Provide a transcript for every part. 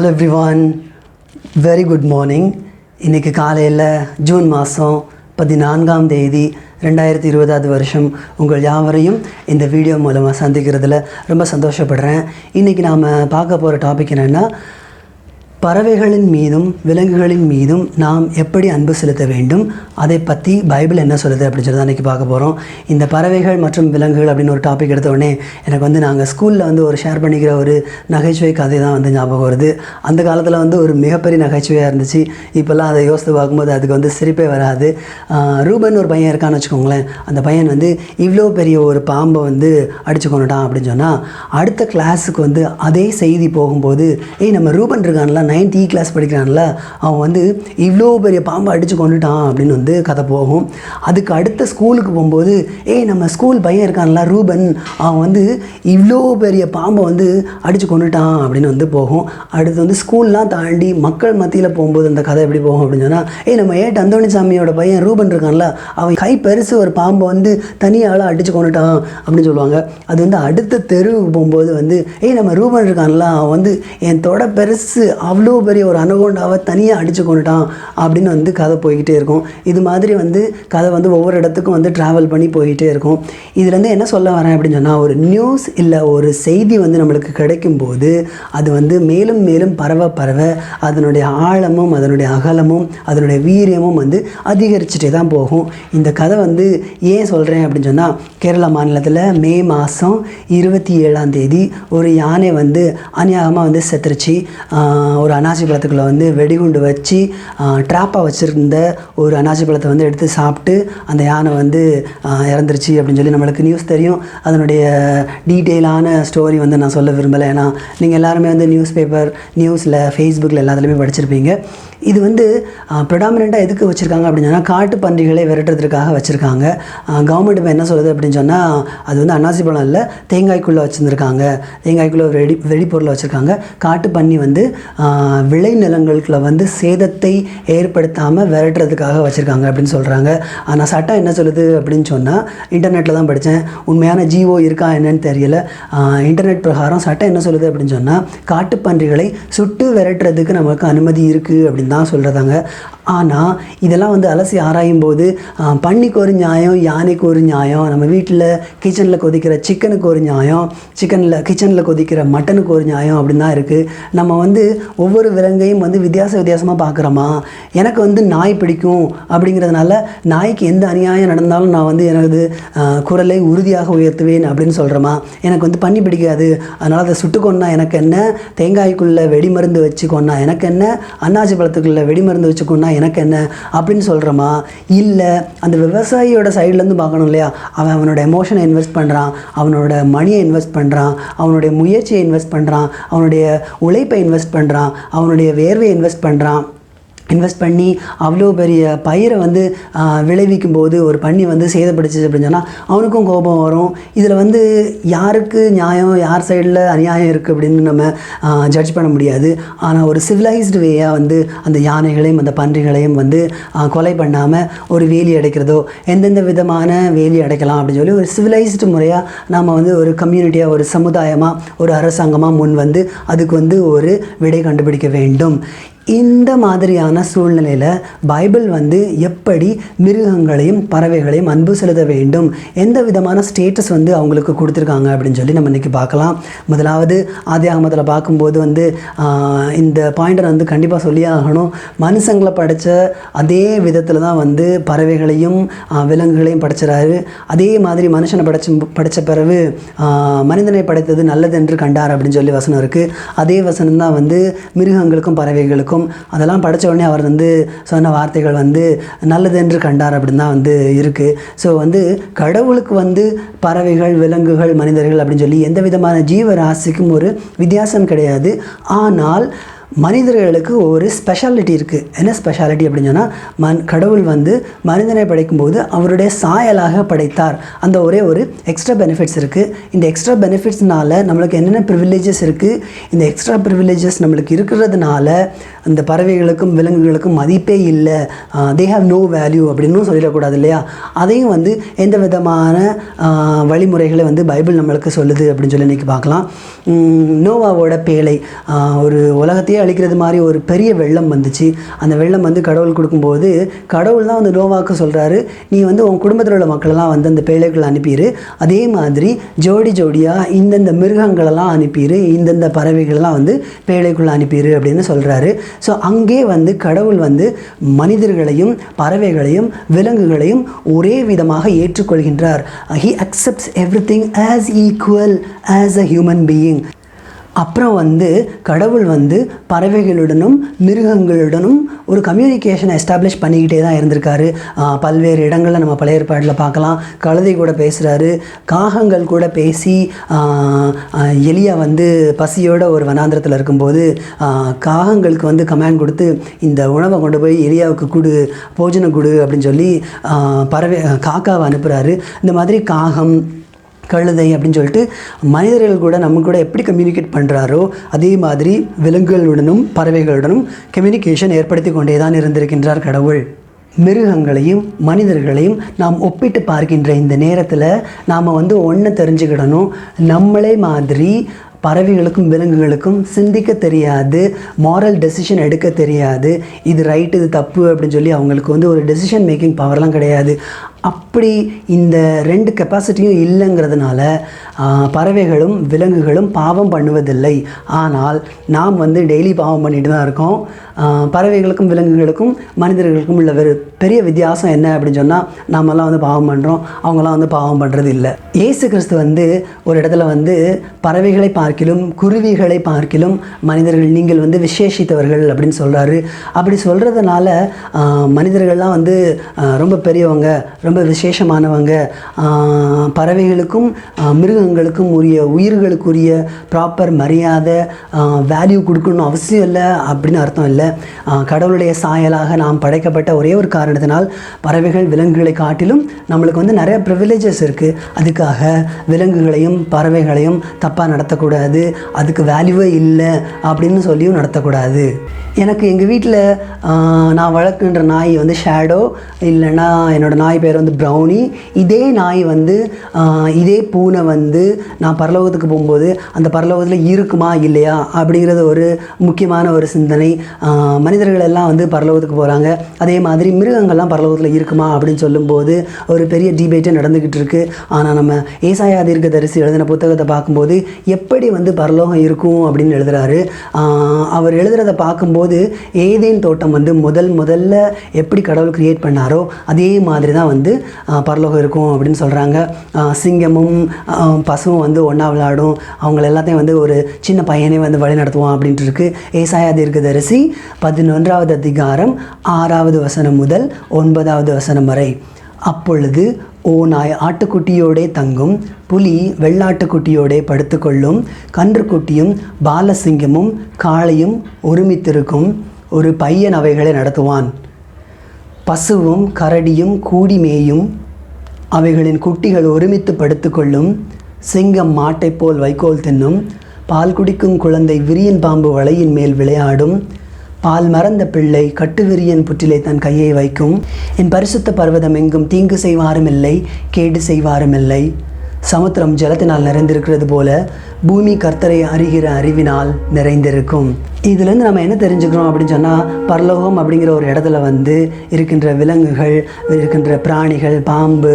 Hello everyone, very good morning. இன்றைக்கி காலையில் June மாதம் 14ஆம் தேதி 2020 வருஷம் உங்கள் யாவரையும் இந்த வீடியோ மூலமாக சந்திக்கிறதுல ரொம்ப சந்தோஷப்படுறேன். இன்றைக்கி நாம் பார்க்க போகிற டாபிக் என்னென்னா, பறவைகளின் மீதும் விலங்குகளின் மீதும் நாம் எப்படி அன்பு செலுத்த வேண்டும், அதை பற்றி பைபிள் என்ன சொல்லுது அப்படின்னு சொல்லி தான் இன்றைக்கி பார்க்க போகிறோம். இந்த பறவைகள் மற்றும் விலங்குகள் அப்படின்னு ஒரு டாபிக் எடுத்த உடனே எனக்கு நாங்கள் ஸ்கூலில் ஒரு ஷேர் பண்ணிக்கிற ஒரு நகைச்சுவை கதை தான் ஞாபகம் வருது. அந்த காலத்தில் ஒரு மிகப்பெரிய நகைச்சுவையாக இருந்துச்சு. இப்போல்லாம் அதை யோசித்து பார்க்கும்போது அதுக்கு சிரிப்பே வராது. ரூபன் ஒரு பையன் இருக்கான்னு வச்சுக்கோங்களேன். அந்த பையன் இவ்வளோ பெரிய ஒரு பாம்பை அடிச்சு கொண்டுட்டான் அப்படின்னு சொன்னால், அடுத்த கிளாஸுக்கு அதே செய்தி போகும்போது, நம்ம ரூபன் இருக்கான்ல, 9th கிளாஸ் படிக்கிறான்ல, அவன் இவ்வளோ பெரிய பாம்பை அடித்து கொண்டுட்டான் அப்படின்னு கதை போகும். அதுக்கு அடுத்த ஸ்கூலுக்கு போகும்போது, நம்ம ஸ்கூல் பையன் இருக்கான்ல ரூபன், அவன் இவ்வளோ பெரிய பாம்பை அடித்து கொண்டுட்டான் அப்படின்னு போகும். அடுத்து ஸ்கூல்லாம் தாண்டி மக்கள் மத்தியில் போகும்போது அந்த கதை எப்படி போகும் அப்படின்னு சொன்னால், நம்ம ஏட்டு அந்தோணிசாமியோட பையன் ரூபன் இருக்கான்ல, அவன் கை பெருசு ஒரு பாம்பை தனியால் அடித்து கொண்டுட்டான் அப்படின்னு சொல்லுவாங்க. அது அடுத்த தெருவுக்கு போகும்போது நம்ம ரூபன் இருக்கான்ல, அவன் என் தொட பெருசு அவ்வளோ பெரிய ஒரு அனகோண்டாவை தனியாக அடித்து கொண்டுட்டான் அப்படின்னு கதை போய்கிட்டே இருக்கும். இது மாதிரி கதை ஒவ்வொரு இடத்துக்கும் ட்ராவல் பண்ணி போய்கிட்டே இருக்கும். இதுலேருந்து என்ன சொல்ல வரேன் அப்படின்னு சொன்னால், ஒரு நியூஸ் இல்லை ஒரு செய்தி நம்மளுக்கு கிடைக்கும்போது அது மேலும் மேலும் பரவ அதனுடைய ஆழமும் அதனுடைய அகலமும் அதனுடைய வீரியமும் அதிகரிச்சுட்டே தான் போகும். இந்த கதை ஏன் சொல்கிறேன் அப்படின்னு சொன்னால், கேரளா மாநிலத்தில் மே மாதம் 27ஆம் தேதி ஒரு யானை அநியாயமாக செத்துருச்சு. ஒரு அனாசி பழத்துக்குள்ளே வெடிகுண்டு வச்சு ட்ராப்பாக வச்சுருந்த ஒரு அனாசி பழத்தை எடுத்து சாப்பிட்டு அந்த யானை இறந்துருச்சு அப்படின்னு சொல்லி நம்மளுக்கு நியூஸ் தெரியும். அதனுடைய டீட்டெயிலான ஸ்டோரி நான் சொல்ல விரும்பலை. ஏன்னா நீங்கள் எல்லாருமே நியூஸ் பேப்பர், நியூஸில், ஃபேஸ்புக்கில் எல்லாத்துலேயுமே படிச்சிருப்பீங்க. இது ப்ரிடாமினெண்ட்டாக எதுக்கு வச்சுருக்காங்க அப்படின்னு சொன்னால், காட்டு பன்றிகளை விரட்டுறதுக்காக வச்சுருக்காங்க. கவர்மெண்ட் இப்போ என்ன சொல்லுது அப்படின்னு சொன்னால், அது அன்னாசி பழம் இல்லை, தேங்காய்க்குள்ளே வச்சுருந்துருக்காங்க. தேங்காய்க்குள்ளே ஒரு வெடிப்பொருளை வச்சுருக்காங்க. காட்டு பன்றி விளை நிலங்களுக்குள்ள சேதத்தை ஏற்படுத்தாமல் விரட்டுறதுக்காக வச்சுருக்காங்க அப்படின்னு சொல்கிறாங்க. ஆனால் சட்டம் என்ன சொல்லுது அப்படின்னு சொன்னால், இன்டர்நெட்டில் தான் படித்தேன், உண்மையான ஜிஓ இருக்கா என்னன்னு தெரியல. இன்டர்நெட் பிரகாரம் சட்டம் என்ன சொல்லுது அப்படின்னு சொன்னால், காட்டுப்பன்றிகளை சுட்டு விரட்டுறதுக்கு நமக்கு அனுமதி இருக்குது அப்படின்னு தான் சொல்கிறதாங்க. ஆனால் இதெல்லாம் அலசி ஆராயும் போது, பன்னிக்கு ஒரு நியாயம், யானைக்கு ஒரு நியாயம், நம்ம வீட்டில் கிச்சனில் கொதிக்கிற சிக்கனுக்கு ஒரு நியாயம், கிச்சனில் கொதிக்கிற மட்டனுக்கு ஒரு நியாயம் அப்படின்னு தான் இருக்குது. நம்ம ஒவ்வொரு விலங்கையும் வித்தியாசமாக பார்க்குறோமா. எனக்கு நாய் பிடிக்கும் அப்படிங்கிறதுனால நாய்க்கு எந்த அநியாயம் நடந்தாலும் நான் எனது குரலை உறுதியாக உயர்த்துவேன் அப்படின்னு சொல்கிறோமா. எனக்கு பன்னி பிடிக்காது, அதனால் அதை சுட்டு கொண்டா எனக்கு என்ன, தேங்காய்க்குள்ளே வெடிமருந்து வச்சு கொண்டா எனக்கு என்ன, அன்னாசி பழத்துக்குள்ளே வெடிமருந்து வச்சு கொண்டா எனக்கு என்ன அப்படின்னு சொல்கிறோமா. இல்லை, அந்த விவசாயியோட சைட்லேருந்து பார்க்கணும் இல்லையா. அவனோட எமோஷனை இன்வெஸ்ட் பண்ணுறான், அவனோட மணியை இன்வெஸ்ட் பண்ணுறான், அவனுடைய முயற்சியை இன்வெஸ்ட் பண்ணுறான், அவனுடைய உழைப்பை இன்வெஸ்ட் பண்ணுறான், அவனுடைய வேர்வையை இன்வெஸ்ட் பண்ணி அவ்வளோ பெரிய பயிரை விளைவிக்கும் போது ஒரு பன்னி சேதப்படுச்சு அப்படின்னு சொன்னால் அவனுக்கும் கோபம் வரும். இதில் யாருக்கு நியாயம், யார் சைடில் அநியாயம் இருக்குது அப்படின்னு நம்ம ஜட்ஜ் பண்ண முடியாது. ஆனால் ஒரு சிவிலைஸ்டு வேயாக அந்த யானைகளையும் அந்த பன்றிகளையும் கொலை பண்ணாமல் ஒரு வேலி அடைக்கிறதோ, எந்தெந்த விதமான வேலி அடைக்கலாம் அப்படின்னு சொல்லி ஒரு சிவிலைஸ்டு முறையாக நாம் ஒரு கம்யூனிட்டியாக, ஒரு சமுதாயமாக, ஒரு அரசாங்கமாக முன் அதுக்கு ஒரு விடை கண்டுபிடிக்க வேண்டும். இந்த மாதிரியான சூழ்நிலையில் பைபிள் எப்படி மிருகங்களையும் பறவைகளையும் அன்பு செலுத்த வேண்டும், எந்த விதமான ஸ்டேட்டஸ் அவங்களுக்கு கொடுத்துருக்காங்க அப்படின்னு சொல்லி நம்ம இன்றைக்கி பார்க்கலாம். முதலாவது ஆதியாகமத்தில் பார்க்கும்போது இந்த பாயிண்டை கண்டிப்பாக சொல்லியே ஆகணும். மனுஷங்களை படைத்த அதே விதத்தில் தான் பறவைகளையும் விலங்குகளையும் படைச்சிறாரு. அதே மாதிரி மனுஷனை படைத்த பிறகு மனிதனை படைத்தது நல்லது என்று கண்டார் அப்படின்னு சொல்லி வசனம் இருக்குது. அதே வசனம் தான் மிருகங்களுக்கும் பறவைகளுக்கும். அதெல்லாம் படித்த உடனே அவர் சொன்ன வார்த்தைகள் நல்லது என்று கண்டார் அப்படின்னு தான் இருக்குது. ஸோ கடவுளுக்கு பறவைகள், விலங்குகள், மனிதர்கள் அப்படின்னு சொல்லி எந்த விதமான ஜீவராசிக்கும் ஒரு வித்தியாசம் கிடையாது. ஆனால் மனிதர்களுக்கு ஒரு ஸ்பெஷாலிட்டி இருக்குது. என்ன ஸ்பெஷாலிட்டி அப்படின்னு சொன்னால், கடவுள் மனிதனை படைக்கும்போது அவருடைய சாயலாக படைத்தார். அந்த ஒரே ஒரு எக்ஸ்ட்ரா பெனிஃபிட்ஸ் இருக்குது. இந்த எக்ஸ்ட்ரா பெனிஃபிட்ஸ்னால நம்மளுக்கு என்னென்ன ப்ரிவிலேஜஸ் இருக்குது, இந்த எக்ஸ்ட்ரா ப்ரிவிலேஜஸ் நம்மளுக்கு இருக்கிறதுனால அந்த பறவைகளுக்கும் விலங்குகளுக்கும் மதிப்பே இல்லை, தே ஹாவ் நோ வேல்யூ அப்படின்னு சொல்லிடக்கூடாது இல்லையா? அதையும் வந்து எந்த விதமான வழிமுறைகளை வந்து பைபிள் நம்மளுக்கு சொல்லுது அப்படின்னு சொல்லி இன்றைக்கி பார்க்கலாம். நோவாவோட பேழை, ஒரு உலகத்தையே அழிக்கிறது மாதிரி ஒரு பெரிய வெள்ளம் வந்துச்சு. அந்த வெள்ளம் வந்து கடவுள் கொடுக்கும்போது கடவுள் தான் வந்து நோவாவுக்கு சொல்கிறாரு, நீ வந்து உன் குடும்பத்தில் உள்ள மக்களெல்லாம் வந்து அந்த பேழைக்குள்ளே அனுப்பிடு, அதே மாதிரி ஜோடி ஜோடியாக இந்தந்த மிருகங்களெல்லாம் அனுப்பிடு, இந்தந்த பறவைகளெல்லாம் வந்து பேழைக்குள்ளே அனுப்பிடு அப்படின்னு சொல்கிறாரு. ஸோ அங்கே வந்து கடவுள் வந்து மனிதர்களையும் பறவைகளையும் விலங்குகளையும் ஒரே விதமாக ஏற்றுக்கொள்கின்றார். He accepts everything as equal as a human being. அப்புறம் வந்து கடவுள் வந்து பறவைகளுடனும் மிருகங்களுடனும் ஒரு கம்யூனிகேஷனை எஸ்டாப்ளிஷ் பண்ணிக்கிட்டே தான் இருந்திருக்காரு. பல்வேறு இடங்களில் நம்ம பழைய ஏற்பாட்டில் பார்க்கலாம். கழுதை கூட பேசுகிறாரு, காகங்கள் கூட பேசி, எலியா வந்து பசியோட ஒரு வனாந்திரத்தில் இருக்கும்போது காகங்களுக்கு வந்து கமாண்ட் கொடுத்து இந்த உணவை கொண்டு போய் எலியாவுக்கு கொடு, போஜனம் கொடு அப்படின்னு சொல்லி காக்காவை அனுப்புகிறாரு. இந்த மாதிரி காகம், கழுதை அப்படின்னு சொல்லிட்டு மனிதர்கள் கூட நம்ம கூட எப்படி கம்யூனிகேட் பண்ணுறாரோ அதே மாதிரி விலங்குகளுடனும் பறவைகளுடனும் கம்யூனிகேஷன் ஏற்படுத்தி கொண்டே தான் இருந்திருக்கின்றார் கடவுள். மிருகங்களையும் மனிதர்களையும் நாம் ஒப்பிட்டு பார்க்கின்ற இந்த நேரத்தில் நாம் வந்து ஒன்று தெரிஞ்சுக்கிடணும், நம்மளே மாதிரி பறவைகளுக்கும் விலங்குகளுக்கும் சிந்திக்க தெரியாது, மாரல் டெசிஷன் எடுக்க தெரியாது, இது ரைட்டு இது தப்பு அப்படின்னு சொல்லி அவங்களுக்கு வந்து ஒரு டெசிஷன் மேக்கிங் பவர்லாம் கிடையாது. அப்படி இந்த ரெண்டு கெப்பாசிட்டியும் இல்லைங்கிறதுனால பறவைகளும் விலங்குகளும் பாவம் பண்ணுவதில்லை. ஆனால் நாம் வந்து டெய்லி பாவம் பண்ணிட்டு தான் இருக்கோம். பறவைகளுக்கும் விலங்குகளுக்கும் மனிதர்களுக்கும் உள்ள பெரிய வித்தியாசம் என்ன அப்படின்னு சொன்னால், நாமெல்லாம் வந்து பாவம் பண்ணுறோம், அவங்களாம் வந்து பாவம் பண்ணுறது இல்லை. இயேசு கிறிஸ்து வந்து ஒரு இடத்துல வந்து பறவைகளை பார்க்கிலும் குருவிகளை பார்க்கிலும் மனிதர்கள் நீங்கள் வந்து விசேஷித்தவர்கள் அப்படின்னு சொல்கிறாரு. அப்படி சொல்கிறதுனால மனிதர்கள்லாம் வந்து ரொம்ப பெரியவங்க, ரொம்ப விசேஷமானவங்க, பறவைகளுக்கும் மிருகங்களுக்கும் உரிய உயிர்களுக்குரிய ப்ராப்பர் மரியாதை வேல்யூ கொடுக்கணும் அவசியம் இல்லை அப்படின்னு அர்த்தம் இல்லை. கடவுளுடைய சாயலாக நாம் படைக்கப்பட்ட ஒரே ஒரு காரணத்தினால் பறவைகள் விலங்குகளை காட்டிலும் நம்மளுக்கு வந்து நிறைய ப்ரிவிலேஜஸ் இருக்குது. அதுக்காக விலங்குகளையும் பறவைகளையும் தப்பாக நடத்தக்கூடாது, அதுக்கு வேல்யூவே இல்லை அப்படின்னு சொல்லியும் நடத்தக்கூடாது. எனக்கு எங்கள் வீட்டில் நான் வளர்க்குன்ற நாய் வந்து ஷேடோ, இல்லைன்னா என்னோடய நாய் பேர் வந்து ப்ரௌனி. இதே நாய் வந்து இதே பூனை வந்து நான் பரலோகத்துக்கு போகும்போது அந்த பரலோகத்தில் இருக்குமா இல்லையா அப்படிங்கிறது ஒரு முக்கியமான ஒரு சிந்தனை. மனிதர்கள் எல்லாம் வந்து பரலோகத்துக்கு போகிறாங்க, அதே மாதிரி மிருகங்கள்லாம் பரலோகத்தில் இருக்குமா அப்படின்னு சொல்லும்போது ஒரு பெரிய டிபேட்டே நடந்துக்கிட்டு இருக்குது. ஆனால் நம்ம ஏசாயா தீர்க்கதரிசி எழுதின புத்தகத்தை பார்க்கும்போது எப்படி வந்து பரலோகம் இருக்கும் அப்படின்னு எழுதுகிறாரு. அவர் எழுதுகிறத பார்க்கும்போது ஏதேன் தோட்டம் வந்து முதல்ல எப்படி கடவுள் கிரியேட் பண்ணாரோ அதே மாதிரி தான் வந்து பரலோகம் இருக்கும் அப்படின்னு சொல்கிறாங்க. சிங்கமும் பசுவும் வந்து ஒன்றா விளையாடும், அவங்கள எல்லாத்தையும் வந்து ஒரு சின்ன பையனே வந்து வழி நடத்துவான் அப்படின்ட்டு இருக்கு. ஏசாயா தீர்க்கதரிசி 11வது அதிகாரம் 6வது வசனம் முதல் 9வது வசனம் வரை. அப்பொழுது ஓநாய் ஆட்டுக்குட்டியோடே தங்கும், புலி வெள்ளாட்டுக்குட்டியோடே படுத்துக்கொள்ளும், கன்றுக்குட்டியும் பாலசிங்கமும் காளையும் ஒருமித்திருக்கும், ஒரு பையன் அவைகளை நடத்துவான். பசுவும் கரடியும் கூடி மேயும், அவைகளின் குட்டிகள் ஒருமித்து படுத்துக்கொள்ளும். சிங்கம் மாட்டை போல் வைக்கோல் தின்னும், பால் குடிக்கும் குழந்தை விரியன் பாம்பு வலையின் மேல் விளையாடும். பால் மறந்த பிள்ளை கட்டுவிரியன் புற்றிலே தன் கையை வைக்கும். என் பரிசுத்த பர்வதம் எங்கும் தீங்கு செய்வாருமில்லை, கேடு செய்வாருமில்லை. சமுத்திரம் ஜலத்தினால் நிறைந்திருக்கிறது போல பூமி கர்த்தரை அறிகிற அறிவினால் நிறைந்திருக்கும். இதுலேருந்து நம்ம என்ன தெரிஞ்சுக்கிறோம் அப்படின்னு சொன்னால், பரலோகம் அப்படிங்கிற ஒரு இடத்துல வந்து இருக்கின்ற விலங்குகள், இருக்கின்ற பிராணிகள், பாம்பு,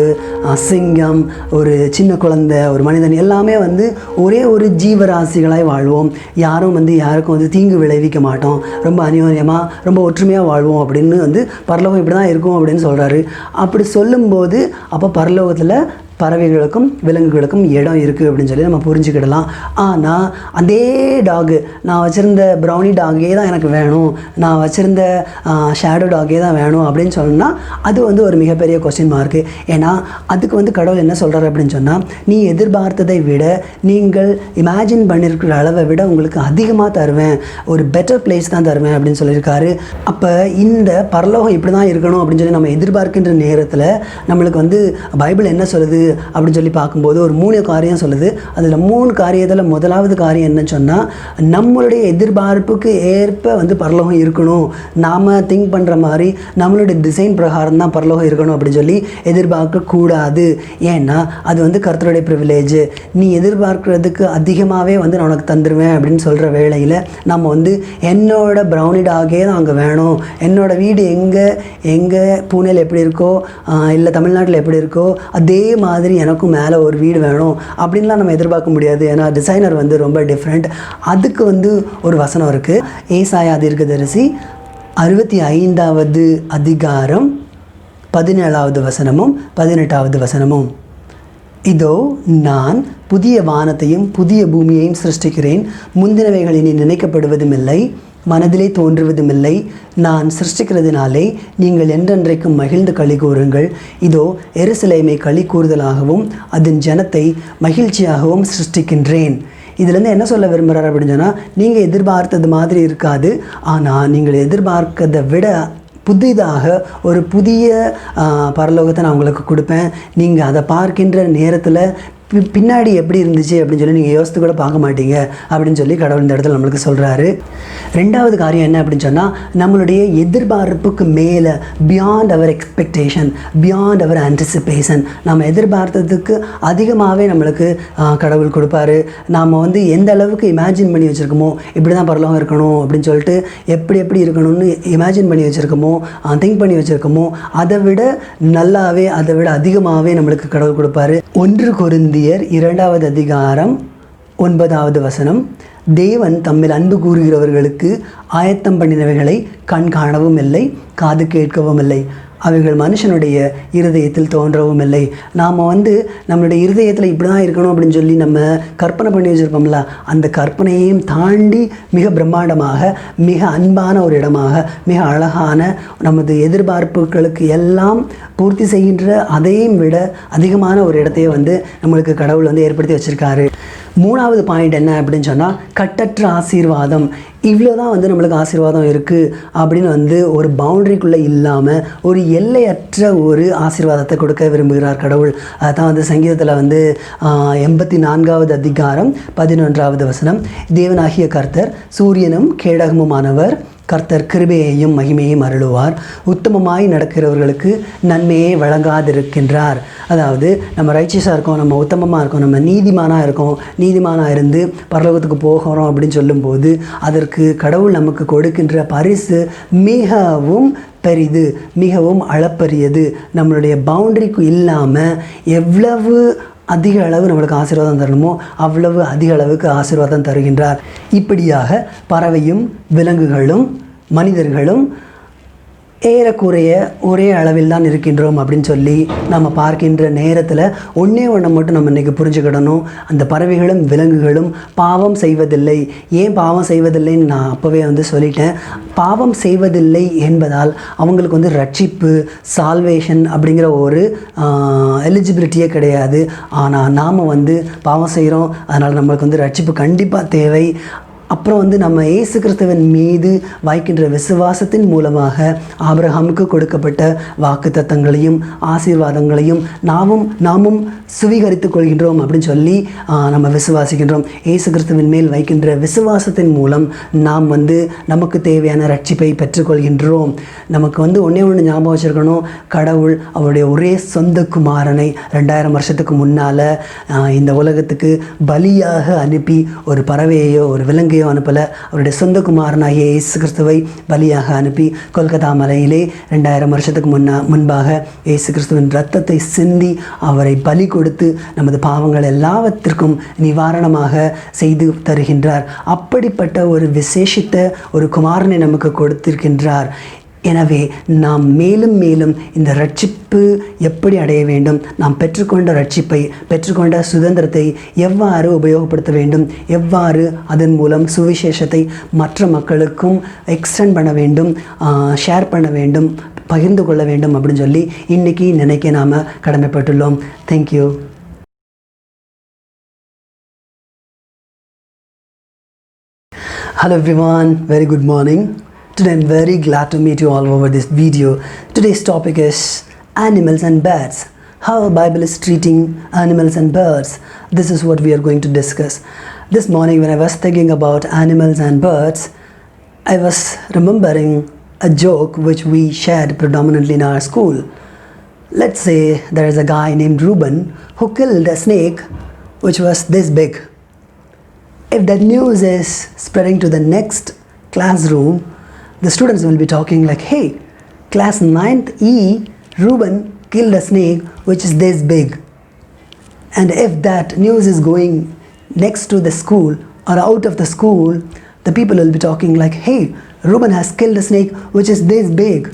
சிங்கம், ஒரு சின்ன குழந்தை, ஒரு மனிதன் எல்லாமே வந்து ஒரே ஒரு ஜீவராசிகளாய் வாழ்வோம். யாரும் வந்து யாருக்கும் வந்து தீங்கு விளைவிக்க மாட்டோம், ரொம்ப அநியோன்யமாக ரொம்ப ஒற்றுமையாக வாழ்வோம் அப்படின்னு வந்து பரலோகம் இப்படி தான் இருக்கும் அப்படின்னு சொல்கிறாரு. அப்படி சொல்லும்போது அப்போ பரலோகத்தில் பறவைகளுக்கும் விலங்குகளுக்கும் இடம் இருக்குது அப்படின்னு சொல்லி நம்ம புரிஞ்சுக்கிடலாம். ஆனால் அதே டாகு, நான் வச்சுருந்த ப்ரௌனி டாகே தான் எனக்கு வேணும், நான் வச்சுருந்த ஷேடோ டாகே தான் வேணும் அப்படின்னு சொன்னால் அது வந்து ஒரு மிகப்பெரிய கொஸ்டின் மார்க்கு. ஏன்னா அதுக்கு வந்து கடவுள் என்ன சொல்கிறார் அப்படின்னு சொன்னால், நீ எதிர்பார்த்ததை விட, நீங்கள் இமேஜின் பண்ணியிருக்கிற அளவை விட உங்களுக்கு அதிகமாக தருவேன், ஒரு பெட்டர் பிளேஸ் தான் தருவேன் அப்படின்னு சொல்லியிருக்காரு. அப்போ இந்த பரலோகம் இப்படி தான் இருக்கணும் அப்படின்னு சொல்லி நம்ம எதிர்பார்க்கின்ற நேரத்தில் நம்மளுக்கு வந்து பைபிள் என்ன சொல்லுது அப்படின்னு சொல்லி பார்க்கும்போது ஒரு 3 காரியம் சொல்லுது. அதில் 3 காரியத்தில் முதலாவது காரியம் என்னன்னு சொன்னால், நம்மளுடைய எதிர்பார்ப்புக்கு ஏற்ப வந்து பரலோகம் இருக்கணும், நாம் திங்க் பண்ணுற மாதிரி நம்மளுடைய டிசைன் பிரகாரம் தான் பரலோகம் இருக்கணும் அப்படின்னு சொல்லி எதிர்பார்க்கக்கூடாது. ஏன்னா அது வந்து கர்த்தருடைய ப்ரிவிலேஜ். நீ எதிர்பார்க்குறதுக்கு அதிகமாகவே வந்து நான் உனக்கு தந்துடுவேன் அப்படின்னு சொல்கிற வேளையில் நம்ம வந்து என்னோட ப்ரௌனி டாகே தான் அங்கே வேணும், என்னோட வீடு எங்கே பூனேல எப்படி இருக்கோ இல்லை தமிழ்நாட்டில் எப்படி இருக்கோ அதே மாதிரி எனக்கும் மேலே ஒரு வீடு வேணும் அப்படின்லாம் நம்ம எதிர்பார்க்க முடியாது. ஏன்னா டிசைனர் வந்து ரொம்ப டிஃப்ரெண்ட். அதுக்கு வந்து ஒரு வசனம் இருக்குது. ஏசாயா தீர்க்கதரிசி 65வது அதிகாரம் 17வது வசனமும் 18வது வசனமும். இதோ நான் புதிய வானத்தையும் புதிய பூமியையும் சிருஷ்டிக்கிறேன், முந்தினவைகள் இனி நினைக்கப்படுவதுமில்லை, மனதிலே தோன்றுவதுமில்லை. நான் சிருஷ்டிக்கிறதுனாலே நீங்கள் என்றென்றைக்கும் மகிழ்ந்து களி கூறுங்கள். இதோ எருசலேமை களி கூறுதலாகவும் அதன் ஜனத்தை மகிழ்ச்சியாகவும் சிருஷ்டிக்கின்றேன். இதுலேருந்து என்ன சொல்ல விரும்புகிறார் அப்படின்னு சொன்னால், நீங்கள் எதிர்பார்த்தது மாதிரி இருக்காது, ஆனால் நீங்கள் எதிர்பார்க்கதை விட புதிதாக ஒரு புதிய பரலோகத்தை நான் உங்களுக்கு கொடுப்பேன். நீங்கள் அதை பார்க்கின்ற நேரத்தில் பின்னாடி எப்படி இருந்துச்சு அப்படின்னு சொல்லி நீங்கள் யோசித்து கூட பார்க்க மாட்டீங்க அப்படின்னு சொல்லி கடவுள் இந்த இடத்துல நம்மளுக்கு சொல்கிறாரு. 2வது காரியம் என்ன அப்படின்னு சொன்னால், நம்மளுடைய எதிர்பார்ப்புக்கு மேலே beyond our expectation, beyond our anticipation, நம்ம எதிர்பார்த்ததுக்கு அதிகமாகவே நம்மளுக்கு கடவுள் கொடுப்பாரு. நாம் வந்து எந்த அளவுக்கு இமேஜின் பண்ணி வச்சுருக்கோமோ, இப்படி தான் பரலோகம் இருக்கணும் அப்படின்னு சொல்லிட்டு எப்படி இருக்கணும்னு இமேஜின் பண்ணி வச்சுருக்கோமோ, திங்க் பண்ணி வச்சுருக்கோமோ, அதை விட நல்லாவே அதை விட அதிகமாகவே நம்மளுக்கு கடவுள் கொடுப்பாரு. 1 கொரிந்தியர் 2வது அதிகாரம் 9வது வசனம். தேவன் தம்மில் அன்பு கூறுகிறவர்களுக்கு ஆயத்தம் பண்ணினவைகளை கண் காணவும் இல்லை, காது கேட்கவும் இல்லை, அவைகள் மனுஷனுடைய இருதயத்தில் தோன்றவும் இல்லை. நாம் வந்து நம்மளுடைய இருதயத்தில் இப்படி தான் இருக்கணும் அப்படின்னு சொல்லி நம்ம கற்பனை பண்ணி வச்சுருப்போம்ல, அந்த கற்பனையையும் தாண்டி மிக பிரம்மாண்டமாக, மிக அன்பான ஒரு இடமாக, மிக அழகான நமது எதிர்பார்ப்புகளுக்கு எல்லாம் பூர்த்தி செய்கின்ற அதையும் விட அதிகமான ஒரு இடத்தையே வந்து நம்மளுக்கு கடவுள் வந்து ஏற்படுத்தி வச்சுருக்காரு. 3வது பாயிண்ட் என்ன அப்படின்னு சொன்னால், கட்டற்ற ஆசீர்வாதம். இவ்வளோ தான் வந்து நம்மளுக்கு ஆசீர்வாதம் இருக்குது அப்படின்னு வந்து ஒரு பவுண்டரிக்குள்ளே இல்லாமல் ஒரு எல்லையற்ற ஒரு ஆசீர்வாதத்தை கொடுக்க விரும்புகிறார் கடவுள். அதுதான் வந்து சங்கீதத்தில் வந்து 84வது அதிகாரம் 11வது வசனம். தேவனாகிய கர்த்தர் சூரியனும் கேடகமுமானவர், கர்த்தர் கிருபையையும் மகிமையையும் அருளுவார், உத்தமமாய் நடக்கிறவர்களுக்கு நன்மையை வழங்காதிருக்கின்றார். அதாவது நம்ம ரைச்சியஸாக இருக்கோம், நம்ம உத்தமமாக இருக்கோம், நம்ம நீதிமானாக இருக்கோம், நீதிமானாக இருந்து பரலோகத்துக்கு போகிறோம் அப்படின்னு சொல்லும்போது அதற்கு கடவுள் நமக்கு கொடுக்கின்ற பரிசு மிகவும் பெரிது, மிகவும் அளப்பரியது. நம்மளுடைய பவுண்டரிக்கு இல்லாமல் எவ்வளவு அதிக அளவு நம்மளுக்கு ஆசீர்வாதம் தரணுமோ அவ்வளவு அதிக அளவுக்கு ஆசீர்வாதம் தருகின்றார். இப்படியாக பறவையும் விலங்குகளும் மனிதர்களும் ஏறக்குறைய ஒரே அளவில் தான் இருக்கின்றோம் அப்படின்னு சொல்லி நம்ம பார்க்கின்ற நேரத்தில் ஒன்றே மட்டும் நம்ம இன்றைக்கி புரிஞ்சுக்கிடணும். அந்த பறவைகளும் விலங்குகளும் பாவம் செய்வதில்லை. ஏன் பாவம் செய்வதில்லைன்னு நான் அப்போவே வந்து சொல்லிட்டேன். பாவம் செய்வதில்லை என்பதால் அவங்களுக்கு வந்து ரட்சிப்பு, சால்வேஷன் அப்படிங்கிற ஒரு எலிஜிபிலிட்டியே கிடையாது. ஆனால் நாம் வந்து பாவம் செய்கிறோம், அதனால் நம்மளுக்கு வந்து ரட்சிப்பு கண்டிப்பாக தேவை. அப்புறம் வந்து நம்ம இயேசு கிறிஸ்துவின் மீது வைக்கின்ற விசுவாசத்தின் மூலமாக ஆபிரகாமுக்கு கொடுக்கப்பட்ட வாக்குத்தத்தங்களையும் ஆசீர்வாதங்களையும் நாமும் சுவீகரித்து கொள்கின்றோம் அப்படின்னு சொல்லி நம்ம விசுவாசிக்கின்றோம். இயேசு கிறிஸ்துவின் மேல் வைக்கின்ற விசுவாசத்தின் மூலம் நாம் வந்து நமக்கு தேவையான ரட்சிப்பை பெற்றுக்கொள்கின்றோம். நமக்கு வந்து ஒன்று ஞாபகம் வச்சுருக்கணும், கடவுள் அவருடைய ஒரே சொந்த குமாரனை 2000 வருஷத்துக்கு முன்னால் இந்த உலகத்துக்கு பலியாக அனுப்பி ஒரு பறவையோ ஒரு விலங்கையோ அனுப்பலை. அவருடைய சொந்த குமாரனாகிய இயேசு கிறிஸ்துவை பலியாக அனுப்பி கொல்கத்தா மலையிலே 2000 வருஷத்துக்கு முன்பாக இயேசு கிறிஸ்துவின் இரத்தத்தை சிந்தி அவரை பலி கொடுத்து நமது பாவங்கள் எல்லாவற்றிற்கும் நிவாரணமாக செய்து தருகின்றார். அப்படிப்பட்ட ஒரு விசேஷித்த ஒரு குமாரனை நமக்கு கொடுத்திருக்கின்றார். எனவே நாம் மேலும் மேலும் இந்த ரட்சிப்பு எப்படி அடைய வேண்டும், நாம் பெற்றுக்கொண்ட ரட்சிப்பை, பெற்றுக்கொண்ட சுதந்திரத்தை எவ்வாறு உபயோகப்படுத்த வேண்டும், எவ்வாறு அதன் மூலம் சுவிசேஷத்தை மற்ற மக்களுக்கும் எக்ஸ்டெண்ட் பண்ண வேண்டும், ஷேர் பண்ண வேண்டும், பகிர்ந்து கொள்ள வேண்டும் அப்படின்னு சொல்லி இன்றைக்கி நினைக்க நாம் கடமைப்பட்டுள்ளோம். Thank you. Hello everyone, very good morning. Today I'm very glad to meet you all over this video. Today's topic is animals and bats. how Bible is treating animals and birds. This is what we are going to discuss. This morning when I was thinking about animals and birds, I was remembering a joke which we shared predominantly in our school. Let's say there is a guy named Reuben who killed a snake which was this big. If that news is spreading to the next classroom, the students will be talking like, hey, class 9th E, Reuben killed a snake which is this big. And if that news is going next to the school or out of the school, the people will be talking like, hey, Reuben has killed a snake which is this big.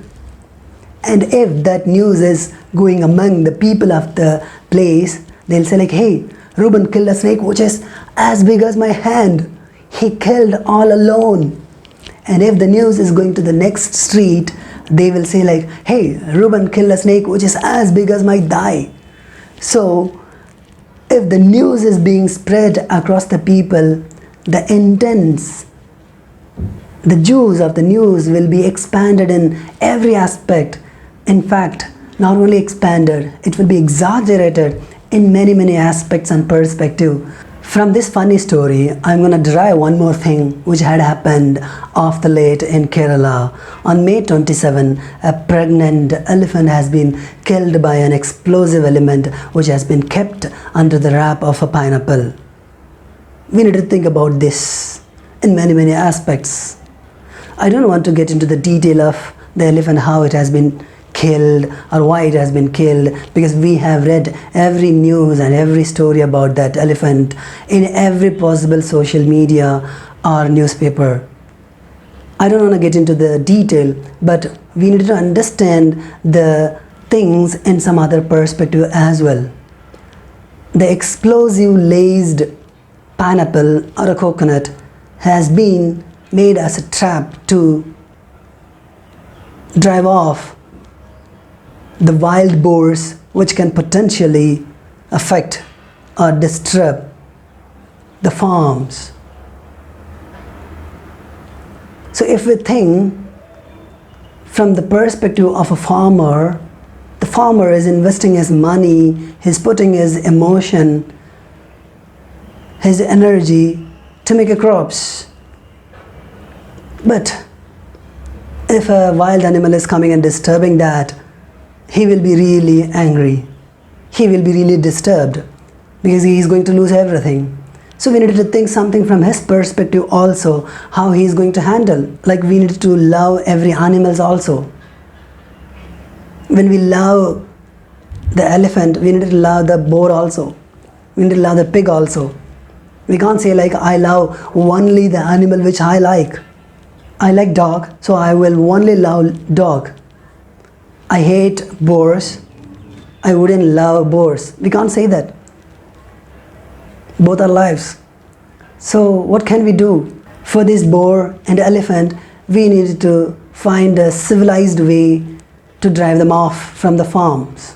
And if that news is going among the people of the place, they'll say like, hey, Reuben killed a snake which is as big as my hand. He killed all alone. And if the news is going to the next street, they will say like, hey, Reuben killed a snake which is as big as my thigh. So if the news is being spread across the people, the intents, the juice of the news will be expanded in every aspect. In fact, not only expanded, it will be exaggerated in many aspects and perspective. From this funny story, I'm going to derive one more thing which had happened of the late in Kerala. On May 27, a pregnant elephant has been killed by an explosive element which has been kept under the wrap of a pineapple. We need to think about this in many aspects. I don't want to get into the detail of the elephant, how it has been killed or why it has been killed, because we have read every news and every story about that elephant in every possible social media or newspaper. I don't want to get into the detail, but we need to understand the things in some other perspective as well. The explosive laced pineapple or a coconut has been made as a trap to drive off the wild boars which can potentially affect or disturb the farms. So if we think from the perspective of a farmer, the farmer is investing his money, he's putting his emotion, his energy to make a crops. But if a wild animal is coming and disturbing that, he will be really angry. He will be really disturbed because he is going to lose everything. So we need to think something from his perspective also, how he is going to handle. Like we need to love every animals also. When we love the elephant, we need to love the boar also. We need to love the pig also. We can't say like, I love only the animal which I like. I like dog, so I will only love dog. I hate boars, I wouldn't love boars. We can't say that. Both are lives. So what can we do? For this boar and elephant, we need to find a civilized way to drive them off from the farms.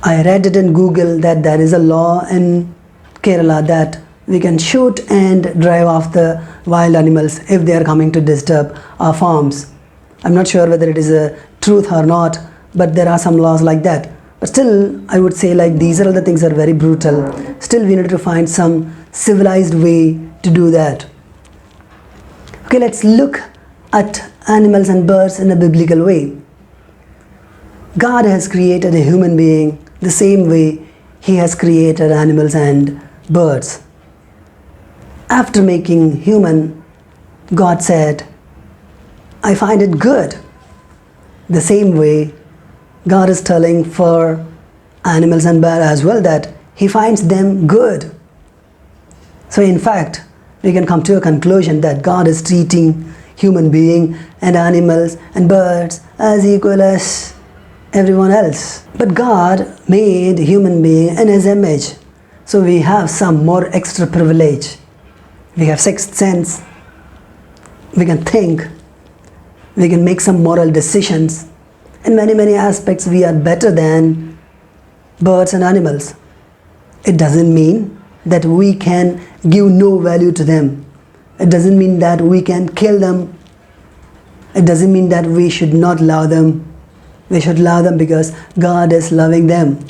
I read it in Google that there is a law in Kerala that we can shoot and drive off the wild animals if they are coming to disturb our farms. I'm not sure whether it is a truth or not, but there are some laws like that. But still, I would say like these are the things that are very brutal. Still, we need to find some civilized way to do that. Okay, let's look at animals and birds in a biblical way. God has created a human being the same way He has created animals and birds. After making human, God said, I find it good. The same way, God is telling for animals and birds as well that He finds them good. So in fact, we can come to a conclusion that God is treating human being and animals and birds as equal as everyone else. But God made human being in His image. So we have some more extra privilege. We have sixth sense. We can think. We can make some moral decisions. In many aspects, we are better than birds and animals. It doesn't mean that we can give no value to them. It doesn't mean that we can kill them. It doesn't mean that we should not love them. We should love them because God is loving them.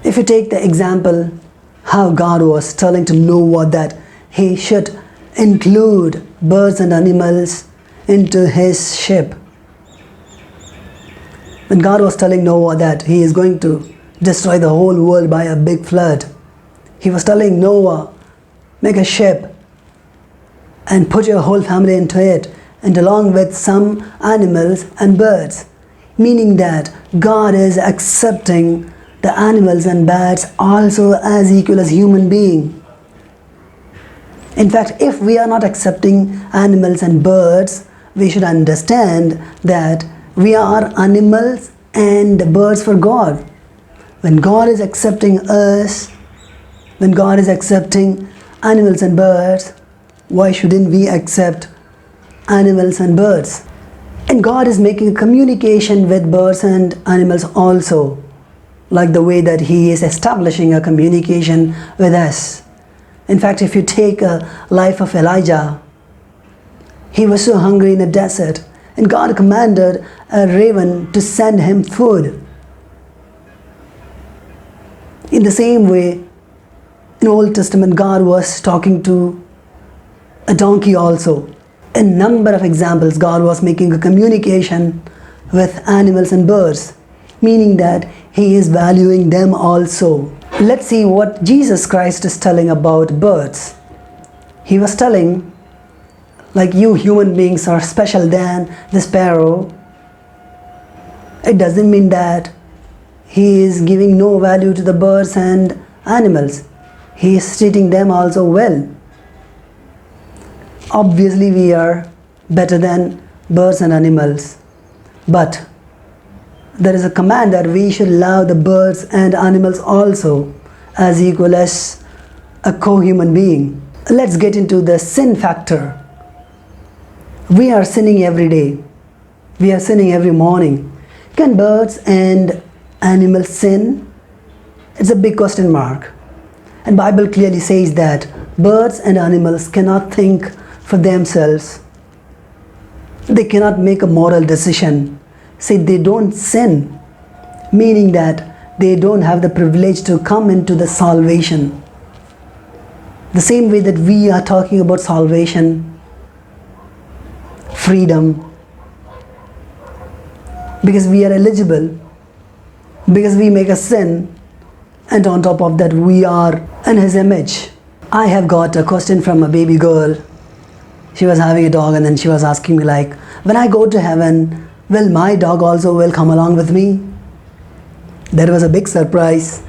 If you take the example how God was telling to Noah that he should include birds and animals into his ship. When God was telling Noah that he is going to destroy the whole world by a big flood, he was telling Noah, make a ship and put your whole family into it, and along with some animals and birds. Meaning that God is accepting the animals and birds also as equal as human being. In fact, if we are not accepting animals and birds, we should understand that we are animals and birds for God. When God is accepting us, when God is accepting animals and birds, why shouldn't we accept animals and birds? And God is making a communication with birds and animals also, like the way that He is establishing a communication with us. In fact, if you take a life of Elijah, he was so hungry in a desert, and God commanded a raven to send him food. In the same way, in Old Testament, God was talking to a donkey also. A number of examples, God was making a communication with animals and birds, meaning that He is valuing them also. Let's see what Jesus Christ is telling about birds. He was telling, like you human beings are special than the sparrow. It doesn't mean that He is giving no value to the birds and animals. He is treating them also well. Obviously, we are better than birds and animals, but there is a command that we should love the birds and animals also as equal as a co-human being. Let's get into the sin factor. We are sinning every day. We are sinning every morning. Can birds and animals sin? It's a big question mark. And Bible clearly says that birds and animals cannot think for themselves. They cannot make a moral decision. Say they don't sin, meaning that they don't have the privilege to come into the salvation. The same way that we are talking about salvation, freedom, because we are eligible, because we make a sin, and on top of that we are in His image. I have got a question from a baby girl. She was having a dog, and then she was asking me like, when I go to heaven, will my dog also will come along with me? That was a big surprise.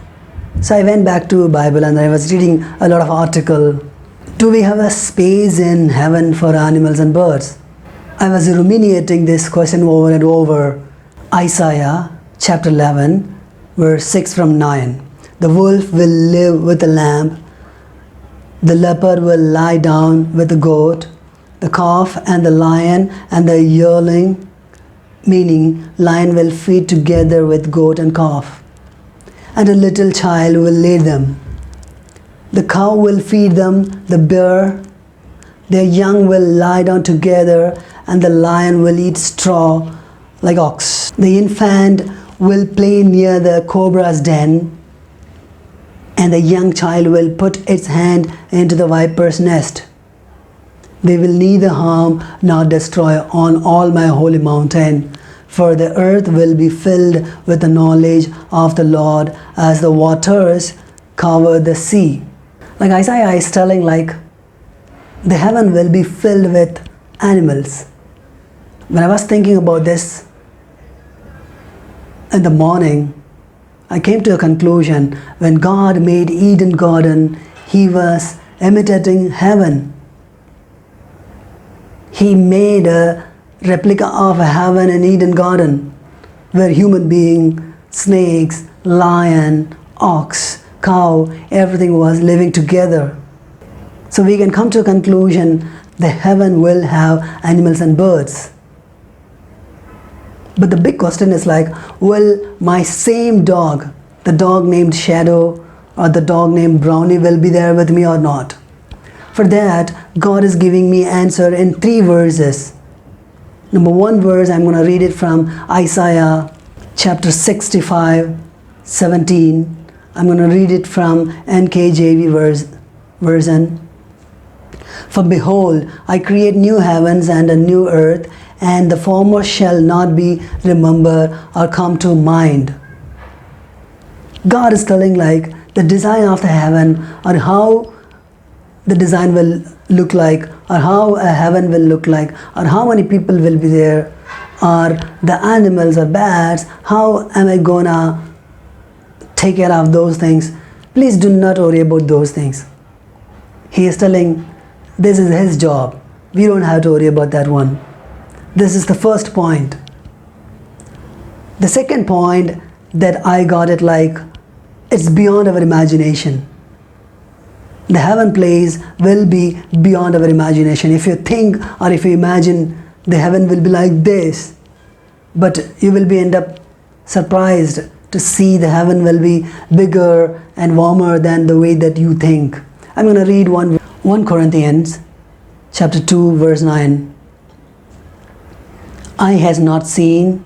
So I went back to Bible and I was reading a lot of article. Do we have a space in heaven for animals and birds? I was ruminating this question over and over. Isaiah chapter 11 verse 6 from 9. The wolf will live with the lamb. The leopard will lie down with the goat. The calf and the lion and the yearling, meaning lion will feed together with goat and calf, and a little child will lead them. The cow will feed them, the bear, their young will lie down together, and the lion will eat straw like ox. The infant will play near the cobra's den, and the young child will put its hand into the viper's nest. They will neither harm nor destroy on all my holy mountain, for the earth will be filled with the knowledge of the Lord as the waters cover the sea. Like Isaiah is telling, like, the heaven will be filled with animals. When I was thinking about this in the morning, I came to a conclusion. When God made Eden garden, He was imitating heaven. He made a replica of a heaven in Eden garden, where human being, snakes, lion, ox, cow, everything was living together. So we can come to a conclusion, the heaven will have animals and birds. But the big question is like, will my same dog, the dog named Shadow or the dog named Brownie, will be there with me or not? For that, God is giving me answer in 3 verses. Number one verse, I'm going to read it from Isaiah chapter 65, 17. I'm going to read it from NKJV version. For behold, I create new heavens and a new earth, and the former shall not be remembered or come to mind. God is telling like the design of the heaven, or how the design will look like, or how a heaven will look like, or how many people will be there, or the animals or bats, how am I gonna take care of those things? Please do not worry about those things. He is telling this is his job. We don't have to worry about that one. This is the first point. The second point that I got it like, it's beyond our imagination. The heaven place will be beyond our imagination. If you think or if you imagine the heaven will be like this, but you will be end up surprised to see the heaven will be bigger and warmer than the way that you think. I'm going to read 1 Corinthians chapter 2 verse 9. Eye has not seen,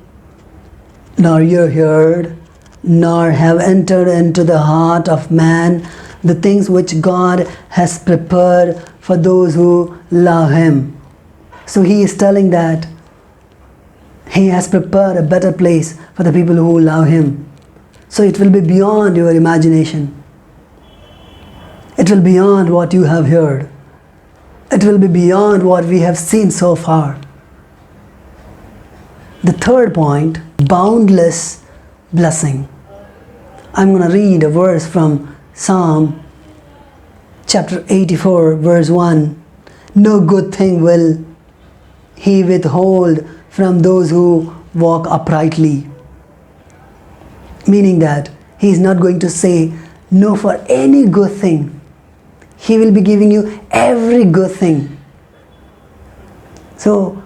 nor ear heard, nor have entered into the heart of man the things which God has prepared for those who love him. So he is telling that he has prepared a better place for the people who love him. So it will be beyond your imagination. It will be beyond what you have heard. It will be beyond what we have seen so far. The third point, boundless blessing. I'm going to read a verse from Psalm chapter 84 verse 1. No good thing will he withhold from those who walk uprightly. Meaning that he is not going to say no for any good thing. He will be giving you every good thing. So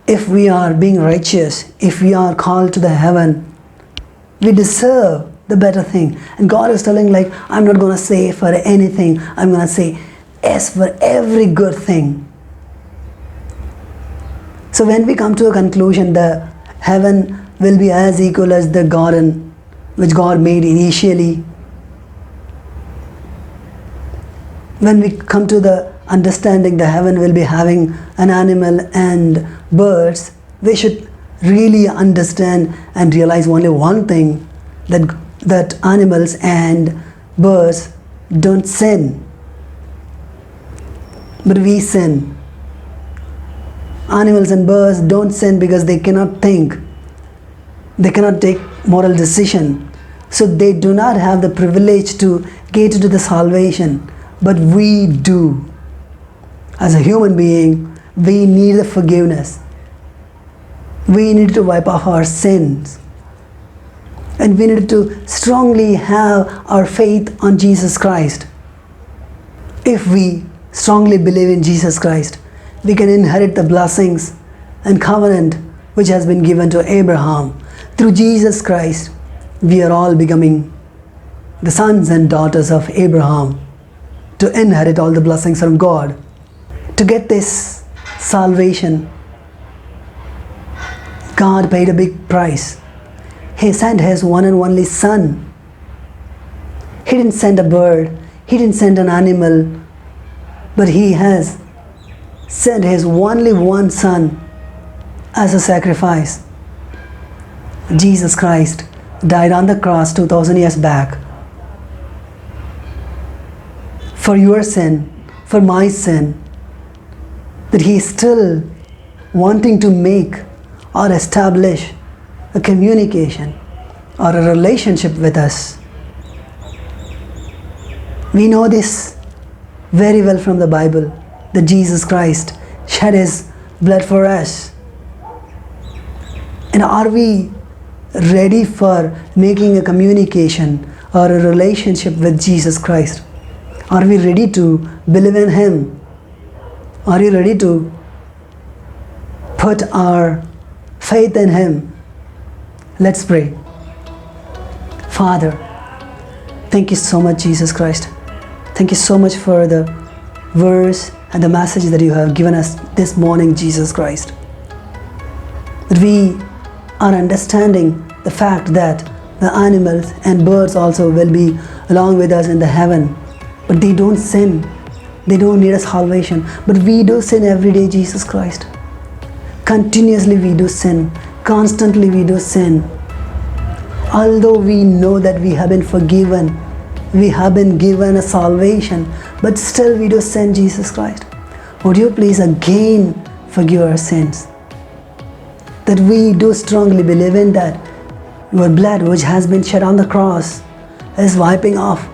if we are being righteous, if we are called to the heaven, we deserve the better thing. And God is telling like, I'm not going to say for anything. I'm going to say yes for every good thing. So when we come to a conclusion, the heaven will be as equal as the garden which God made initially. When we come to the understanding the heaven will be having an animal and birds, we should really understand and realize only one thing, that animals and birds don't sin, but we sin. Animals and birds don't sin because they cannot think, they cannot take moral decision, so they do not have the privilege to get into the salvation, but we do. As a human being, we need the forgiveness. We need to wipe off our sins. And we need to strongly have our faith on Jesus Christ. If we strongly believe in Jesus Christ, we can inherit the blessings and covenant which has been given to Abraham. Through Jesus Christ, we are all becoming the sons and daughters of Abraham to inherit all the blessings from God. To get this salvation, God paid a big price. He sent his one and only son. He didn't send a bird, he didn't send an animal, but he has sent his only one son as a sacrifice. Jesus Christ died on the cross 2000 years back for your sin, for my sin, that he is still wanting to make or establish a communication or a relationship with us. We know this very well from the Bible, that Jesus Christ shed his blood for us. And are we ready for making a communication or a relationship with Jesus Christ? Are we ready to believe in him? Are you ready to put our faith in him? Let's pray. Father, thank you so much, Jesus Christ. Thank you so much for the verse and the message that you have given us this morning, Jesus Christ. But we are understanding the fact that the animals and birds also will be along with us in the heaven. But they don't sin. They don't need a salvation. But we do sin every day, Jesus Christ. Continuously we do sin. Constantly we do sin. Although we know that we have been forgiven, we have been given a salvation, but still we do sin, Jesus Christ. Would you please again forgive our sins? That we do strongly believe in that your blood which has been shed on the cross is wiping off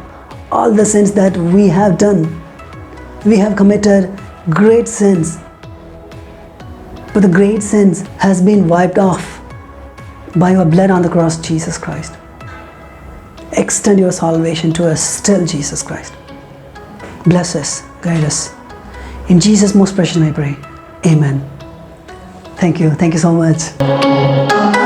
all the sins that we have done. We have committed great sins, but the great sins has been wiped off by your blood on the cross, Jesus Christ. Extend your salvation to us still, Jesus Christ. Bless us, guide us. In Jesus' most precious name I pray. Amen. Thank you so much.